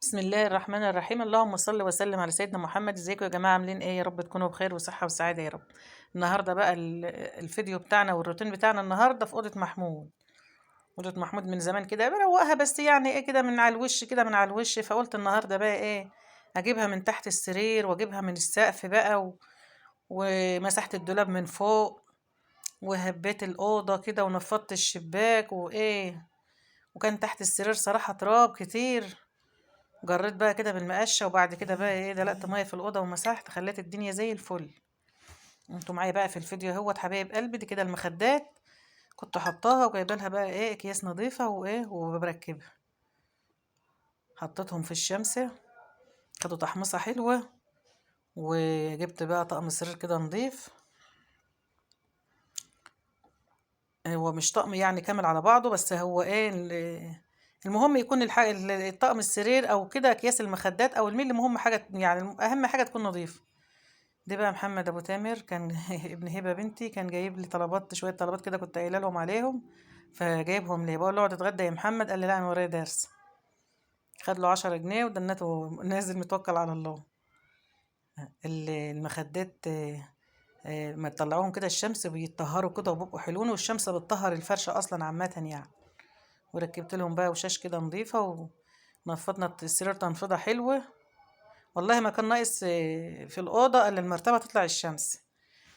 بسم الله الرحمن الرحيم. اللهم صل وسلم على سيدنا محمد. ازيكم يا جماعه؟ عاملين ايه؟ يا رب تكونوا بخير وصحه وسعاده يا رب. النهارده بقى الفيديو بتاعنا والروتين بتاعنا النهارده في اوضه محمود. اوضه محمود من زمان كده بروقها، بس يعني ايه كده من على الوش كده من على الوش، فقلت النهارده بقى ايه، اجيبها من تحت السرير واجيبها من السقف بقى ومسحت الدولاب من فوق وهبيت الاوضه كده ونفضت الشباك وايه، وكان تحت السرير صراحه تراب كتير. جريت بقى كده بالمقشه، وبعد كده بقى ايه دلقت ميه في الاوضه ومسحت، خليت الدنيا زي الفل. انتوا معايا بقى في الفيديو اهوت حبايب قلبي. دي كده المخدات كنت حطاها وجايبه لها بقى ايه اكياس نظيفه وايه وبركبها. حطيتهم في الشمس، خدوا تحمصه حلوه. وجبت بقى طقم سرير كده نظيف، هو مش طقم يعني كامل على بعضه، بس هو ايه المهم يكون الطقم السرير او كده اكياس المخدات او الميل، المهم حاجه يعني اهم حاجه تكون نظيفه. دي بقى محمد ابو تامر كان ابن هبه بنتي، كان جايب لي شويه طلبات كده كنت قايله لهم عليهم، فجايبهم لي. بقول له اقعد اتغدى يا محمد، قال لي لا انا ورايا درس. خد له 10 جنيه ودنته نازل متوكل على الله. المخدات ما تطلعوهم كده الشمس بيتطهروا كده وبيبقوا حلوين، والشمس بتطهر الفرشه اصلا عامه يعني. وركبت لهم بقى وشاش كده نظيفه، ونفضنا السرير تنفيضه حلوه. والله ما كان ناقص في الاوضه الا المرتبه تطلع الشمس،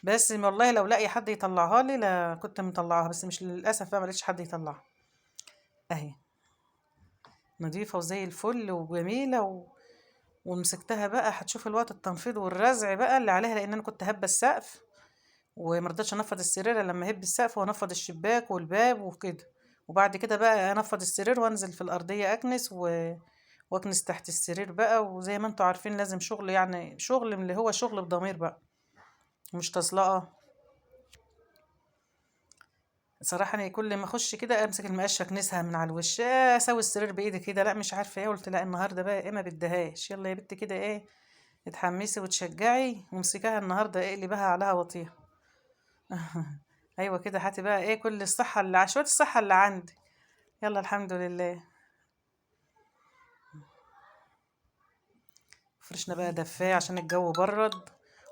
بس والله لو لاقي حد يطلعها لي لا كنت مطلعها، بس مش للاسف بقى ملقتش حد يطلعها. اهي نظيفه وزي الفل وجميله ومسكتها بقى هتشوف الوقت التنفيض والرزع بقى اللي عليها، لان انا كنت هبه السقف ومرضتش انفض السرير إلا لما هب السقف وانفض الشباك والباب وكده. وبعد كده بقى انفض السرير وانزل في الارضيه اكنس واكنس تحت السرير بقى. وزي ما انتوا عارفين لازم شغل، يعني شغل من اللي هو شغل بضمير بقى، مش تصلقه. صراحة أنا كل ما أخش كده أمسك المقشة أكنسها من على الوش، أسوي السرير بإيدي كده، لا مش عارفة إيه. قلت لا النهاردة بقى إيه ما بدهاش، يلا يا بنت كده إيه اتحمسي وتشجعي وامسكيها النهاردة اقلبيها عليها وطيها. أيوة كده، هاتي بقى إيه كل الصحة اللي شوية الصحة اللي عندي. يلا الحمد لله. فرشنا بقى دفاية عشان الجو برد،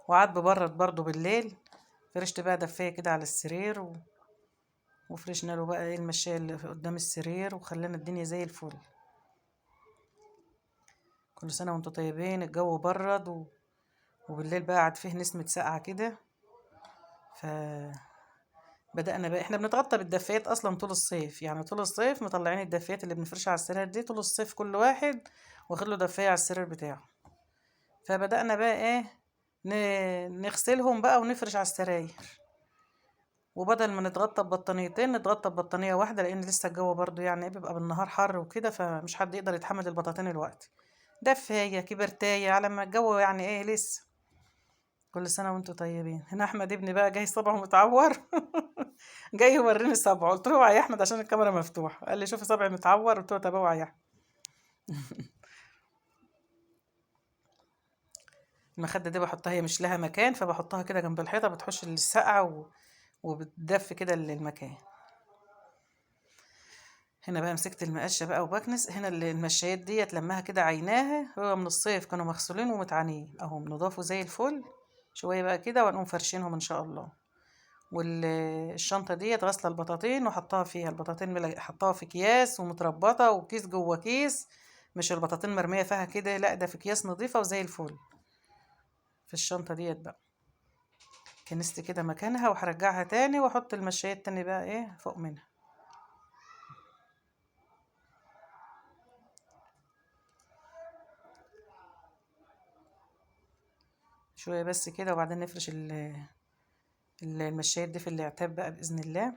وقعد ببرد برضه بالليل. فرشت بقى دفاية كده على السرير وفرشنا له بقى ايه المشاية اللي قدام السرير، وخلانا الدنيا زي الفل. كل سنة وانتم طيبين. الجو برد وبالليل بقى قعد فيه نسمة ساقعة كده. فبدأنا بقى احنا بنتغطى بالدفايات اصلا طول الصيف، يعني طول الصيف مطلعين الدفايات اللي بنفرشها على السرير دي طول الصيف، كل واحد واخد له دفاية على السرير بتاعه. فبدأنا بقى ايه نغسلهم بقى ونفرش على السراير، وبدل ما نتغطى ببطانيتين نتغطى ببطانية واحدة، لأن لسه الجو برضو يعني بيبقى بالنهار حر وكده، فمش حد يقدر يتحمل البطاطين الوقت. دفاية كبرتاية على ما الجو يعني ايه لسه. كل سنة وانتوا طيبين. هنا أحمد ابني بقى جاي صبعه متعور. جاي يوريني صبعه، قلت له اوعى يا أحمد عشان الكاميرا مفتوحة، قال لي شوفي صبعي متعور، قلت له طب اوعى يا أحمد. المخدة دي بحطها، هي مش لها مكان، فبحطها كده جنب الحيطة بتحش السقعة وبتدفي كده المكان. هنا بقى مسكت المقشة بقى وبكنس. هنا المشايات ديت لماها كده عيناها، هو من الصيف كانوا مغسولين ومتعانين اهم نضافوا زي الفل. شوية بقى كده ونقوم فرشينهم ان شاء الله. والشنطة ديت غاسلة البطاطين وحطها فيها البطاطين، حطها في اكياس ومتربطة وكيس جوه كيس، مش البطاطين مرمية فيها كده، لا ده في اكياس نظيفة وزي الفل. في الشنطة ديت بقى كنست كده مكانها، وهرجعها تاني واحط المشايات تاني بقى ايه فوق منها. شوية بس كده وبعدين نفرش المشايات دي في العتاب بقى بإذن الله.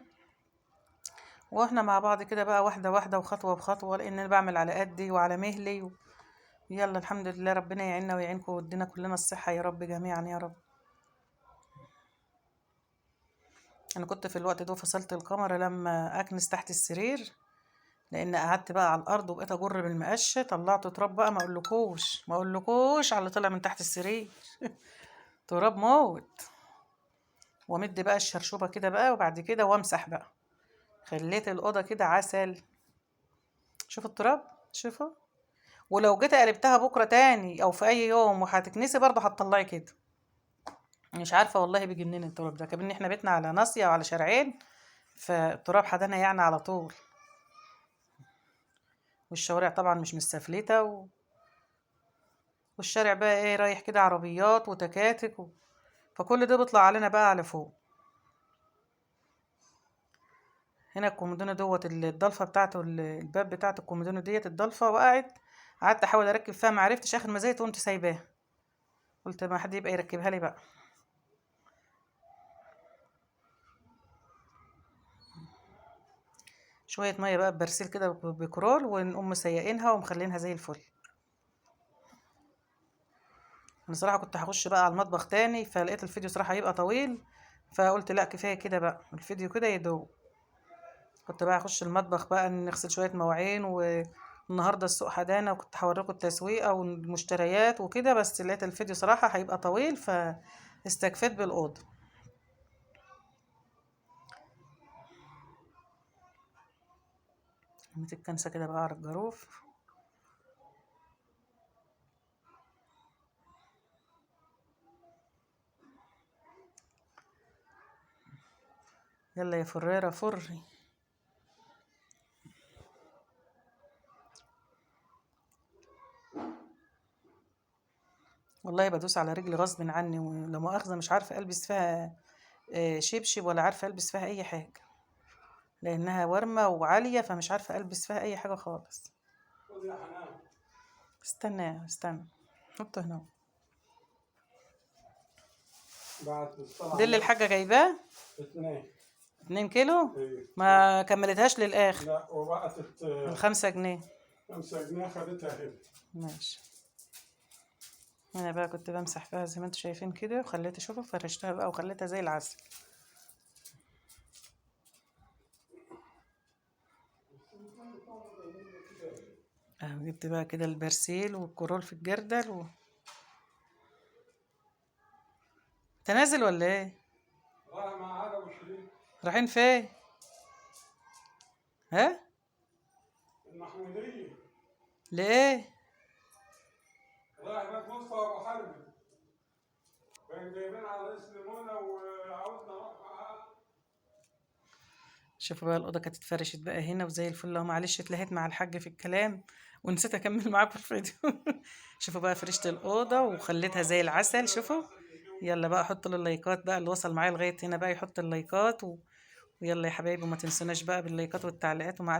واحنا مع بعض كده بقى واحدة واحدة وخطوة بخطوة، لأن أنا بعمل على قدي وعلى مهلي يلا الحمد لله، ربنا يعيننا ويعينكم ويدينا كلنا الصحة يا رب جميعا يا رب. أنا كنت في الوقت ده فصلت الكاميرا لما أكنس تحت السرير، لأن قعدت بقى على الأرض وبقيت أجر بالمقشة، طلعت تراب بقى ما أقولكوش على اللي طلع من تحت السرير. تراب موت. وامد بقى الشرشوبة كده بقى، وبعد كده وامسح بقى، خليت الأوضة كده عسل. شوف التراب، شوفوا. ولو جيت قلبتها بكره تاني او في اي يوم وهتكنسي برضه هتطلعي كده. مش عارفه والله بيجنن التراب ده، كمان احنا بيتنا على ناصيه وعلى شارعين، فالتراب حدانا يعني على طول. والشوارع طبعا مش مستفلته والشارع بقى ايه رايح كده عربيات وتكاتك فكل ده بيطلع علينا بقى على فوق. هنا الكومودينو دوت الضلفه بتاعته الباب بتاعت الكومودينو ديت الضلفه وقعت. قعدت احاول اركب فيها ما عرفتش، اخر ما زهقت وقمت سايباها، قلت ما حد يبقى يركبها لي بقى. شويه ميه بقى ببرسيل كده بكرول ونقوم مسيقينها ومخلينها زي الفل. انا صراحه كنت هخش بقى على المطبخ تاني، فلقيت الفيديو صراحه هيبقى طويل، فقلت لا كفايه كده بقى الفيديو كده يدوب. كنت بقى اخش المطبخ بقى نغسل شويه مواعين، والنهارده السوق حدانا وكنت هوريكم التسويقه والمشتريات وكده، بس لقيت الفيديو صراحه هيبقى طويل فاستكفيت بالاوضه. رميت الكنسه كده بقى على الجاروف. يلا يا فريره فري. والله بدوس على رجلي غصب عني، ولا مؤاخذه مش عارفه البس فيها شبشب، ولا عارفه البس فيها اي حاجه، لانها ورمه وعاليه، فمش عارفه البس فيها اي حاجه خالص. استنى استنى، حطه هنا. دي اللي الحاجه جايباه 2 كيلو. ما كملتهاش للاخر. لا وبقت ال5 جنيه. 5 جنيه خدتها هنا. ماشي. انا بقى كنت بمسح فيها زي ما انتوا شايفين كده، وخليتها شوفوا فرشتها بقى وخليتها زي العسل. جبت بقى كده البرسيل والكرول في الجردل تنازل ولا ايه؟ راح مع هذا وشريك. رايحين فين؟ ها؟ المحمودية. ليه؟ رايح هناك مصطفى ابو حرب. كان جايبين على رئيس ليمونه وعاوزنا نروح معاه. شوفوا بقى الأوضة كانت اتفرشت بقى هنا وزي الفل اهو. معلش اتلهيت مع الحاج في الكلام ونسيت أكمل معاكم الفيديو. شوفوا بقى فرشت الأوضة وخليتها زي العسل. شوفوا. يلا بقى حطوا اللايكات بقى، اللي وصل معايا لغاية هنا بقى يحط اللايكات ويلا يا حبايبي، وما تنسوناش بقى باللايكات والتعليقات، ومع